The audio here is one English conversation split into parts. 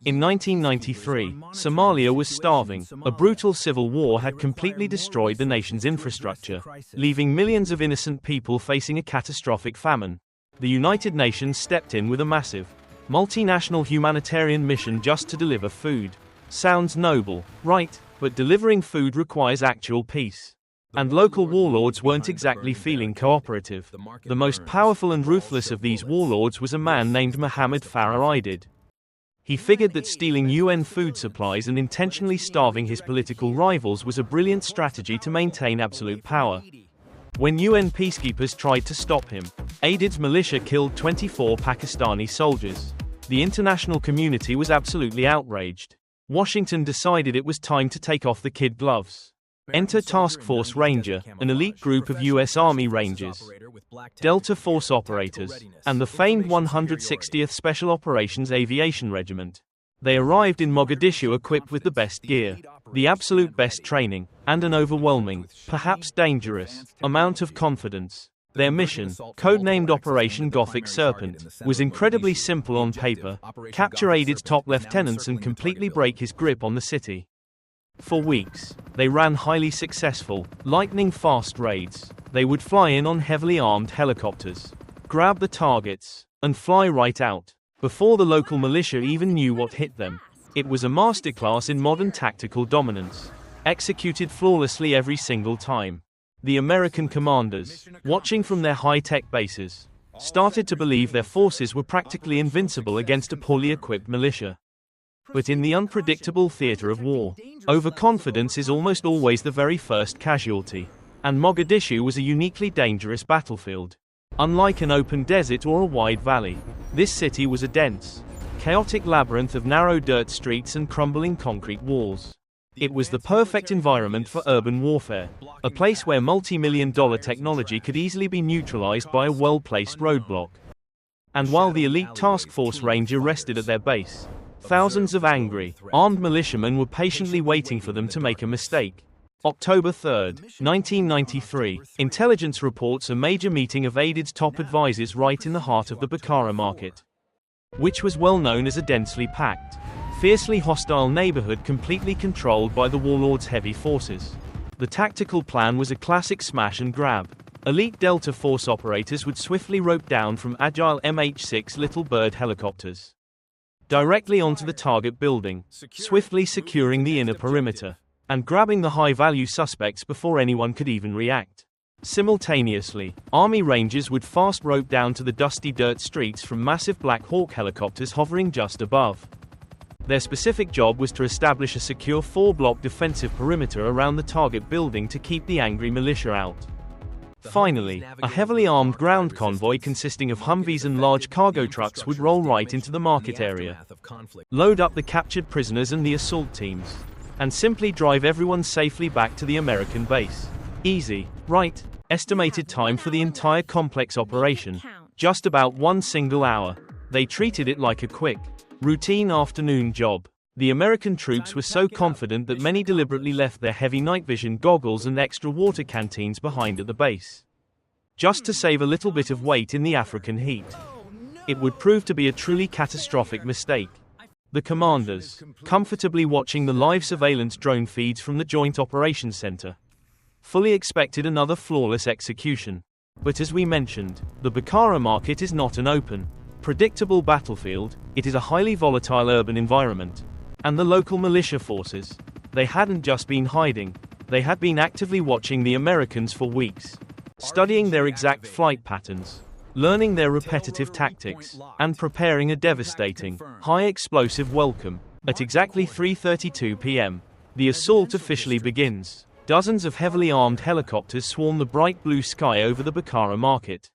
In 1993, Somalia was starving. A brutal civil war had completely destroyed the nation's infrastructure, leaving millions of innocent people facing a catastrophic famine. The United Nations stepped in with a massive, multinational humanitarian mission just to deliver food. Sounds noble, right? But delivering food requires actual peace. And local warlords weren't exactly feeling cooperative. The most powerful and ruthless of these warlords was a man named Mohammed Farah Aidid. He figured that stealing UN food supplies and intentionally starving his political rivals was a brilliant strategy to maintain absolute power. When UN peacekeepers tried to stop him, Aidid's militia killed 24 Pakistani soldiers. The international community was absolutely outraged. Washington decided it was time to take off the kid gloves. Enter Task Force Ranger, an elite group of U.S. Army Rangers, Delta Force operators, and the famed 160th Special Operations Aviation Regiment. They arrived in Mogadishu equipped with the best gear, the absolute best training, and an overwhelming, perhaps dangerous, amount of confidence. Their mission, codenamed Operation Gothic Serpent, was incredibly simple on paper: capture Aidid's top lieutenants and completely break his grip on the city. For weeks, they ran highly successful, lightning-fast raids. They would fly in on heavily armed helicopters, grab the targets, and fly right out, before the local militia even knew what hit them. It was a masterclass in modern tactical dominance, executed flawlessly every single time. The American commanders, watching from their high-tech bases, started to believe their forces were practically invincible against a poorly equipped militia. But in the unpredictable theater of war, overconfidence is almost always the very first casualty. And Mogadishu was a uniquely dangerous battlefield. Unlike an open desert or a wide valley, this city was a dense, chaotic labyrinth of narrow dirt streets and crumbling concrete walls. It was the perfect environment for urban warfare, a place where multi-million-dollar technology could easily be neutralized by a well-placed roadblock. And while the elite Task Force Ranger rested at their base, thousands of angry, armed militiamen were patiently waiting for them to make a mistake. October 3, 1993, intelligence reports a major meeting of Aidid's top advisors right in the heart of the Bakara market, which was well known as a densely packed, fiercely hostile neighborhood completely controlled by the warlord's heavy forces. The tactical plan was a classic smash and grab. Elite Delta Force operators would swiftly rope down from agile MH-6 Little Bird helicopters directly onto the target building, swiftly securing the inner perimeter, and grabbing the high-value suspects before anyone could even react. Simultaneously, Army Rangers would fast rope down to the dusty dirt streets from massive Black Hawk helicopters hovering just above. Their specific job was to establish a secure 4-block defensive perimeter around the target building to keep the angry militia out. Finally, a heavily armed ground convoy consisting of Humvees and large cargo trucks would roll right into the market area, load up the captured prisoners and the assault teams, and simply drive everyone safely back to the American base. Easy, right? Estimated time for the entire complex operation: just about 1 single hour. They treated it like a quick, routine afternoon job. The American troops were so confident that many deliberately left their heavy night vision goggles and extra water canteens behind at the base, just to save a little bit of weight in the African heat. It would prove to be a truly catastrophic mistake. The commanders, comfortably watching the live surveillance drone feeds from the Joint Operations Center, fully expected another flawless execution. But as we mentioned, the Bakara market is not an open, predictable battlefield. It is a highly volatile urban environment. And the local militia forces, they hadn't just been hiding, they had been actively watching the Americans for weeks, studying their exact flight patterns, learning their repetitive tactics, and preparing a devastating, high-explosive welcome. At exactly 3:32 p.m., the assault officially begins. Dozens of heavily armed helicopters swarm the bright blue sky over the Bakara market.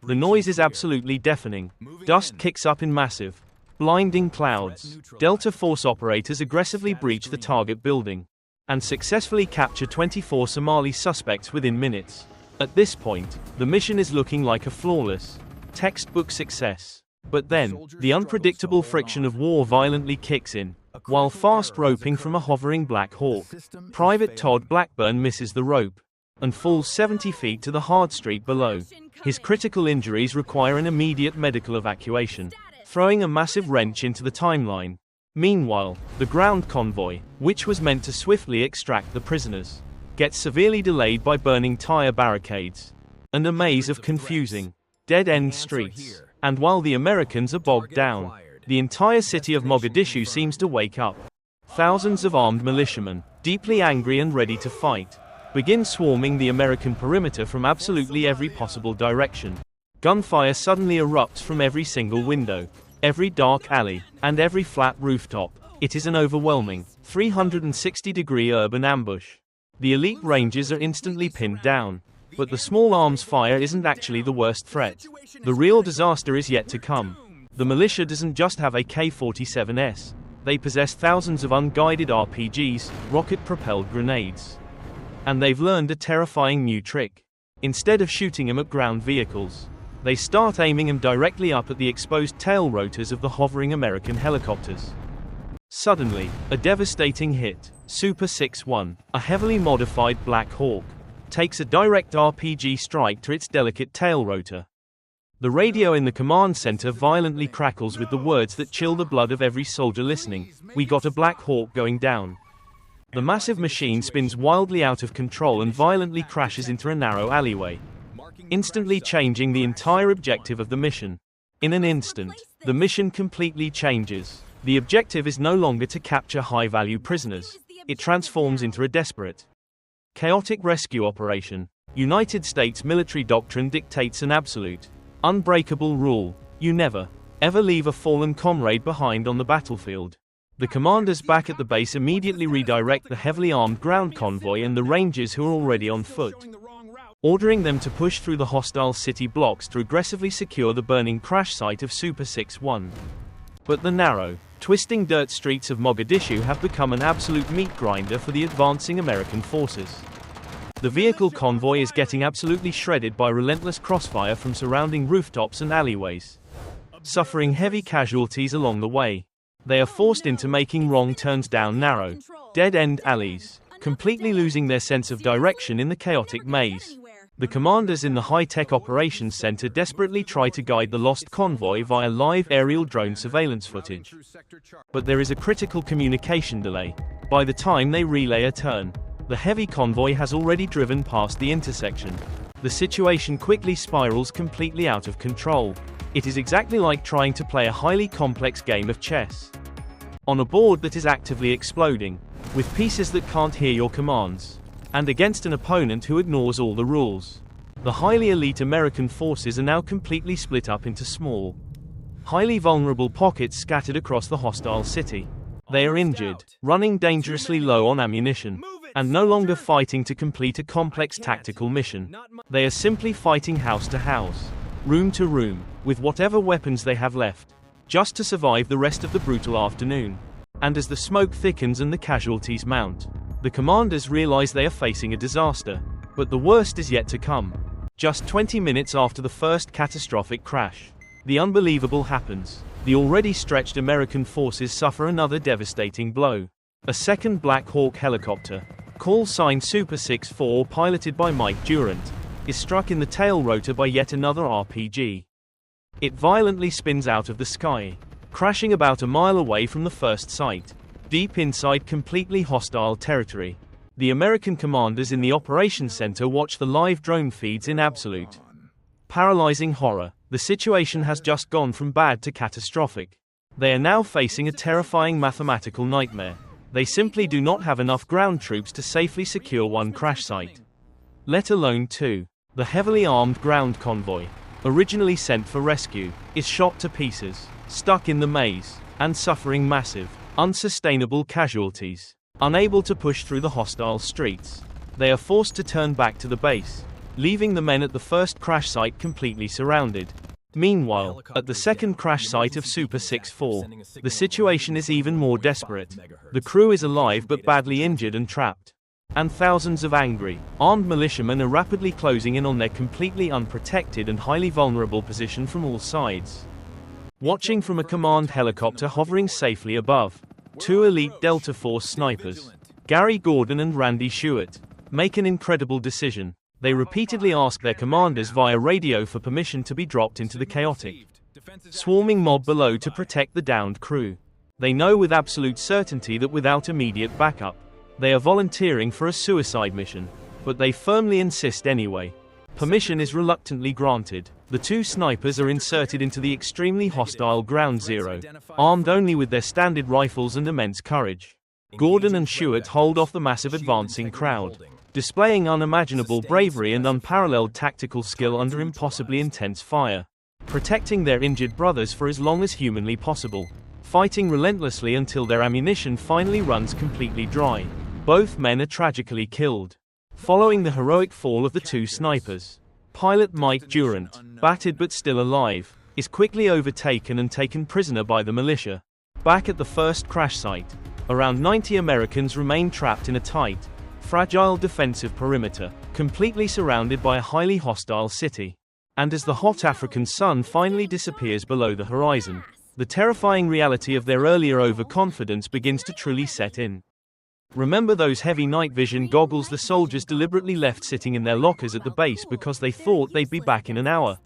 The noise is absolutely deafening. Dust kicks up in massive, blinding clouds. Delta Force operators aggressively breach the target building and successfully capture 24 Somali suspects within minutes. At this point, the mission is looking like a flawless, textbook success. But then, the unpredictable friction of war violently kicks in. While fast roping from a hovering Black Hawk, Private Todd Blackburn misses the rope and falls 70 feet to the hard street below. His critical injuries require an immediate medical evacuation, throwing a massive wrench into the timeline. Meanwhile, the ground convoy, which was meant to swiftly extract the prisoners, gets severely delayed by burning tire barricades and a maze of confusing, dead-end streets. And while the Americans are bogged down, the entire city of Mogadishu seems to wake up. Thousands of armed militiamen, deeply angry and ready to fight, begin swarming the American perimeter from absolutely every possible direction. Gunfire suddenly erupts from every single window, every dark alley, and every flat rooftop. It is an overwhelming, 360-degree urban ambush. The elite Rangers are instantly pinned down. But the small arms fire isn't actually the worst threat. The real disaster is yet to come. The militia doesn't just have AK-47s. They possess thousands of unguided RPGs, rocket-propelled grenades. And they've learned a terrifying new trick. Instead of shooting them at ground vehicles, they start aiming them directly up at the exposed tail rotors of the hovering American helicopters. Suddenly, a devastating hit. Super 6-1, a heavily modified Black Hawk, takes a direct RPG strike to its delicate tail rotor. The radio in the command center violently crackles with the words that chill the blood of every soldier listening. "We got a Black Hawk going down." The massive machine spins wildly out of control and violently crashes into a narrow alleyway, instantly changing the entire objective of the mission. In an instant, the mission completely changes. The objective is no longer to capture high-value prisoners. It transforms into a desperate, chaotic rescue operation. United States military doctrine dictates an absolute, unbreakable rule: you never, ever leave a fallen comrade behind on the battlefield. The commanders back at the base immediately redirect the heavily armed ground convoy and the Rangers who are already on foot, ordering them to push through the hostile city blocks to aggressively secure the burning crash site of Super 6-1. But the narrow, twisting dirt streets of Mogadishu have become an absolute meat grinder for the advancing American forces. The vehicle convoy is getting absolutely shredded by relentless crossfire from surrounding rooftops and alleyways, suffering heavy casualties along the way. They are forced into making wrong turns down narrow, dead-end alleys, completely losing their sense of direction in the chaotic maze. The commanders in the high-tech operations center desperately try to guide the lost convoy via live aerial drone surveillance footage. But there is a critical communication delay. By the time they relay a turn, the heavy convoy has already driven past the intersection. The situation quickly spirals completely out of control. It is exactly like trying to play a highly complex game of chess on a board that is actively exploding, with pieces that can't hear your commands, and against an opponent who ignores all the rules. The highly elite American forces are now completely split up into small, highly vulnerable pockets scattered across the hostile city. They are injured, running dangerously low on ammunition, and no longer fighting to complete a complex tactical mission. They are simply fighting house to house, room to room, with whatever weapons they have left, just to survive the rest of the brutal afternoon. And as the smoke thickens and the casualties mount, the commanders realize they are facing a disaster. But the worst is yet to come. Just 20 minutes after the first catastrophic crash, the unbelievable happens. The already stretched American forces suffer another devastating blow. A second Black Hawk helicopter, call sign Super 6-4, piloted by Mike Durant, is struck in the tail rotor by yet another RPG. It violently spins out of the sky, crashing about a mile away from the first site, deep inside completely hostile territory. The American commanders in the operations center watch the live drone feeds in absolute, paralyzing horror. The situation has just gone from bad to catastrophic. They are now facing a terrifying mathematical nightmare. They simply do not have enough ground troops to safely secure one crash site, let alone two. The heavily armed ground convoy, originally sent for rescue, is shot to pieces, stuck in the maze, and suffering massive, unsustainable casualties. Unable to push through the hostile streets, they are forced to turn back to the base, leaving the men at the first crash site completely surrounded. Meanwhile, at the second crash site of Super 6-4, the situation is even more desperate. The crew is alive but badly injured and trapped. And thousands of angry, armed militiamen are rapidly closing in on their completely unprotected and highly vulnerable position from all sides. Watching from a command helicopter hovering safely above, two elite Delta Force snipers, Gary Gordon and Randy Shewart, make an incredible decision. They repeatedly ask their commanders via radio for permission to be dropped into the chaotic, swarming mob below to protect the downed crew. They know with absolute certainty that without immediate backup, they are volunteering for a suicide mission, but they firmly insist anyway. Permission is reluctantly granted. The two snipers are inserted into the extremely hostile ground zero, armed only with their standard rifles and immense courage. Gordon and Stewart hold off the massive advancing crowd, displaying unimaginable bravery and unparalleled tactical skill under impossibly intense fire, protecting their injured brothers for as long as humanly possible, fighting relentlessly until their ammunition finally runs completely dry. Both men are tragically killed. Following the heroic fall of the two snipers, pilot Mike Durant, battered but still alive, is quickly overtaken and taken prisoner by the militia. Back at the first crash site, around 90 Americans remain trapped in a tight, fragile defensive perimeter, completely surrounded by a highly hostile city. And as the hot African sun finally disappears below the horizon, the terrifying reality of their earlier overconfidence begins to truly set in. Remember those heavy night vision goggles the soldiers deliberately left sitting in their lockers at the base because they thought they'd be back in an hour?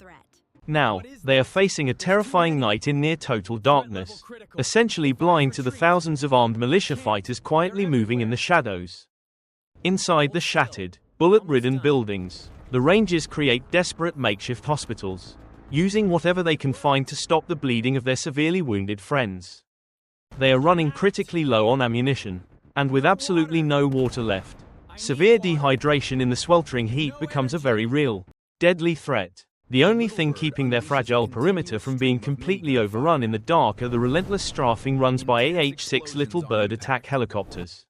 Now, they are facing a terrifying night in near total darkness, essentially blind to the thousands of armed militia fighters quietly moving in the shadows. Inside the shattered, bullet-ridden buildings, the Rangers create desperate makeshift hospitals, using whatever they can find to stop the bleeding of their severely wounded friends. They are running critically low on ammunition, and with absolutely no water left, severe dehydration in the sweltering heat becomes a very real, deadly threat. The only thing keeping their fragile perimeter from being completely overrun in the dark are the relentless strafing runs by AH-6 Little Bird attack helicopters.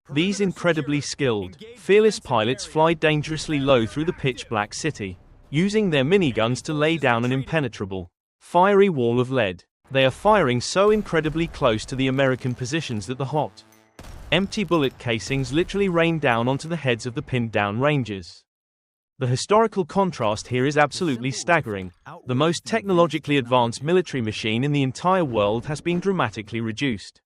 These incredibly skilled, fearless pilots fly dangerously low through the pitch-black city, using their miniguns to lay down an impenetrable, fiery wall of lead. They are firing so incredibly close to the American positions that the hot, empty bullet casings literally rain down onto the heads of the pinned-down Rangers. The historical contrast here is absolutely staggering. The most technologically advanced military machine in the entire world has been dramatically reduced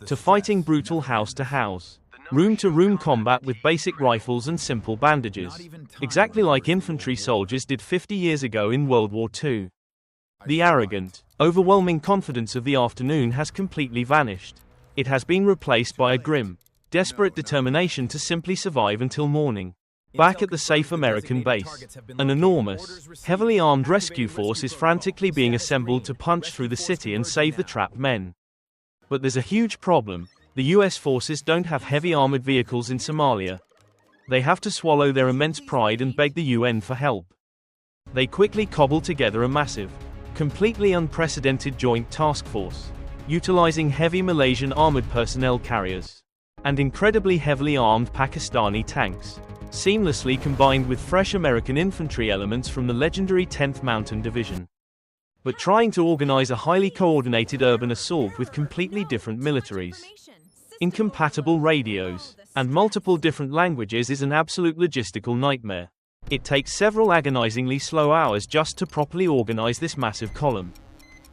to fighting brutal house-to-house, room-to-room combat with basic rifles and simple bandages, exactly like infantry soldiers did 50 years ago in World War II. The arrogant, overwhelming confidence of the afternoon has completely vanished. It has been replaced by a grim, desperate determination to simply survive until morning. Back at the safe American base, an enormous, heavily armed rescue force is frantically being assembled to punch through the city and save the trapped men. But there's a huge problem. The US forces don't have heavy armored vehicles in Somalia. They have to swallow their immense pride and beg the UN for help. They quickly cobble together a massive, completely unprecedented joint task force, utilizing heavy Malaysian armored personnel carriers and incredibly heavily armed Pakistani tanks, seamlessly combined with fresh American infantry elements from the legendary 10th Mountain Division. But trying to organize a highly coordinated urban assault with completely different militaries, incompatible radios, and multiple different languages is an absolute logistical nightmare. It takes several agonizingly slow hours just to properly organize this massive column,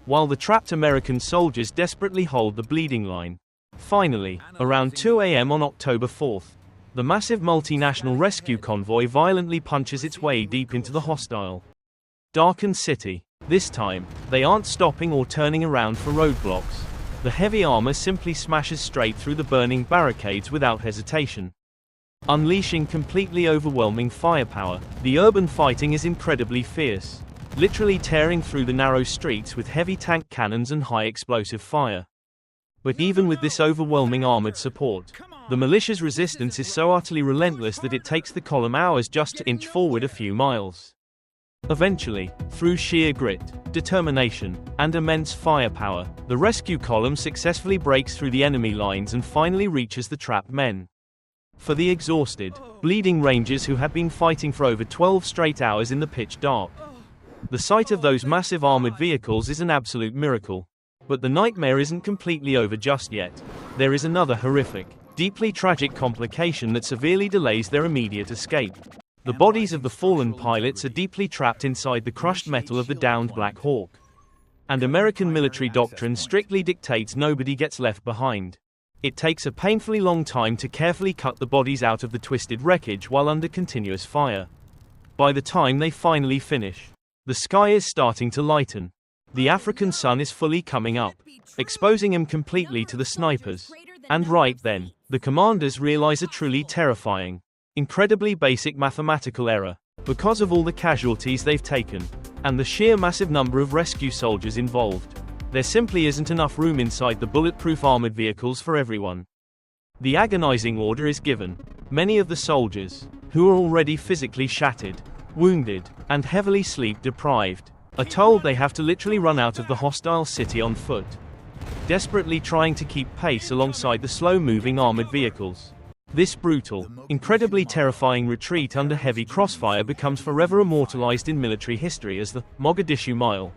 while the trapped American soldiers desperately hold the bleeding line. Finally, around 2 a.m. on October 4th, the massive multinational rescue convoy violently punches its way deep into the hostile, darkened city. This time, they aren't stopping or turning around for roadblocks. The heavy armor simply smashes straight through the burning barricades without hesitation, unleashing completely overwhelming firepower. The urban fighting is incredibly fierce, literally tearing through the narrow streets with heavy tank cannons and high explosive fire. But even with this overwhelming armored support, the militia's resistance is so utterly relentless that it takes the column hours just to inch forward a few miles. Eventually, through sheer grit, determination, and immense firepower, the rescue column successfully breaks through the enemy lines and finally reaches the trapped men. For the exhausted, bleeding Rangers who had been fighting for over 12 straight hours in the pitch dark, the sight of those massive armored vehicles is an absolute miracle. But the nightmare isn't completely over just yet. There is another horrific, deeply tragic complication that severely delays their immediate escape. The bodies of the fallen pilots are deeply trapped inside the crushed metal of the downed Black Hawk. And American military doctrine strictly dictates nobody gets left behind. It takes a painfully long time to carefully cut the bodies out of the twisted wreckage while under continuous fire. By the time they finally finish, the sky is starting to lighten. The African sun is fully coming up, exposing him completely to the snipers. And right then, the commanders realize a truly terrifying, incredibly basic mathematical error. Because of all the casualties they've taken, and the sheer massive number of rescue soldiers involved, there simply isn't enough room inside the bulletproof armored vehicles for everyone. The agonizing order is given. Many of the soldiers, who are already physically shattered, wounded, and heavily sleep-deprived, are told they have to literally run out of the hostile city on foot, desperately trying to keep pace alongside the slow-moving armored vehicles. This brutal, incredibly terrifying retreat under heavy crossfire becomes forever immortalized in military history as the Mogadishu Mile.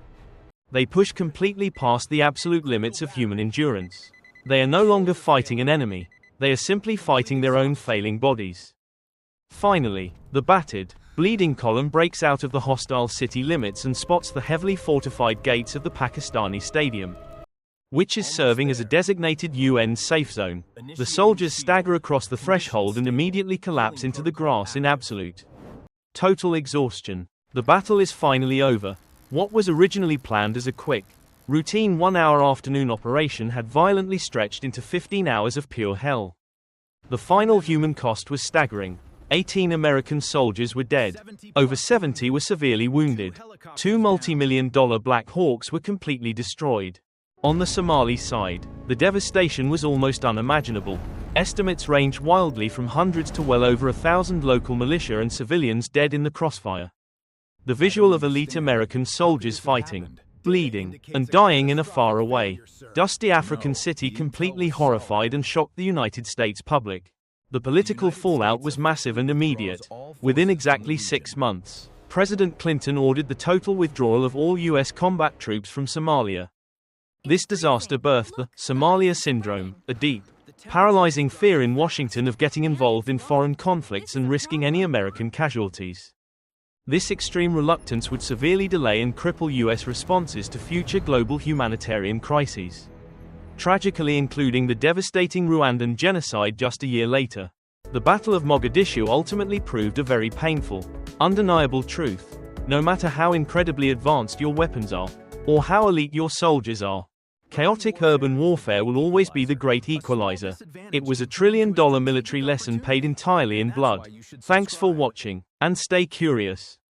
They push completely past the absolute limits of human endurance. They are no longer fighting an enemy, they are simply fighting their own failing bodies. Finally, the battered, bleeding column breaks out of the hostile city limits and spots the heavily fortified gates of the Pakistani stadium, which is serving as a designated UN safe zone. The soldiers stagger across the threshold and immediately collapse into the grass in absolute, total exhaustion. The battle is finally over. What was originally planned as a quick, routine 1-hour afternoon operation had violently stretched into 15 hours of pure hell. The final human cost was staggering. 18 American soldiers were dead. Over 70 were severely wounded. 2 multi-million-dollar Black Hawks were completely destroyed. On the Somali side, the devastation was almost unimaginable. Estimates range wildly from hundreds to well over 1,000 local militia and civilians dead in the crossfire. The visual of elite American soldiers fighting, bleeding, and dying in a faraway, dusty African city completely horrified and shocked the United States public. The political fallout was massive and immediate. Within exactly 6 months, President Clinton ordered the total withdrawal of all U.S. combat troops from Somalia. This disaster birthed the Somalia Syndrome, a deep, paralyzing fear in Washington of getting involved in foreign conflicts and risking any American casualties. This extreme reluctance would severely delay and cripple U.S. responses to future global humanitarian crises, tragically including the devastating Rwandan genocide just a year later. The Battle of Mogadishu ultimately proved a very painful, undeniable truth. No matter how incredibly advanced your weapons are, or how elite your soldiers are, chaotic urban warfare will always be the great equalizer. It was a trillion-dollar military lesson paid entirely in blood. Thanks for watching, and stay curious.